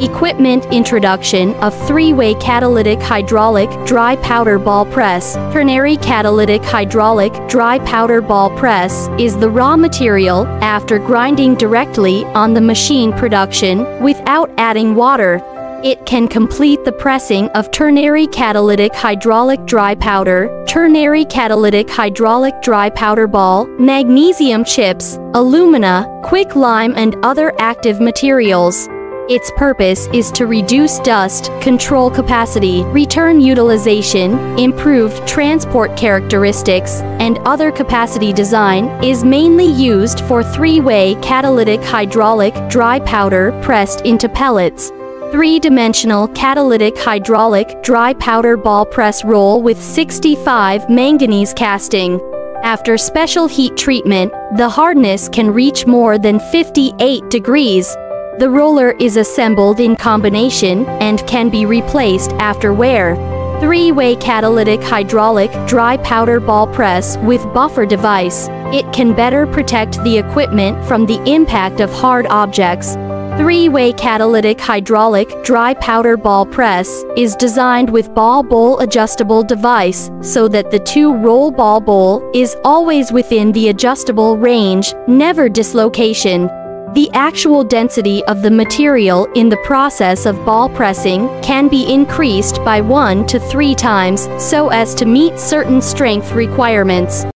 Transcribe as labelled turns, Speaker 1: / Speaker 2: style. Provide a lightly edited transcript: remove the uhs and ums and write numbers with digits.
Speaker 1: Equipment introduction of three-way catalytic hydraulic dry powder ball press. Ternary catalytic hydraulic dry powder ball press is the raw material after grinding directly on the machine production without adding water. It can complete the pressing of ternary catalytic hydraulic dry powder, ternary catalytic hydraulic dry powder ball, magnesium chips, alumina, quicklime and other active materials. Its purpose is to reduce dust, control capacity, return utilization, improved transport characteristics, and other capacity design, is mainly used for three-way catalytic hydraulic dry powder pressed into pellets. Three-dimensional catalytic hydraulic dry powder ball press roll with 65 manganese casting. After special heat treatment, the hardness can reach more than 58 degrees. The roller is assembled in combination and can be replaced after wear. Three-way catalytic hydraulic dry powder ball press with buffer device. It can better protect the equipment from the impact of hard objects. Three-way catalytic hydraulic dry powder ball press is designed with ball bowl adjustable device so that the two-roll ball bowl is always within the adjustable range, never dislocation. The actual density of the material in the process of ball pressing can be increased by 1 to 3 times so as to meet certain strength requirements.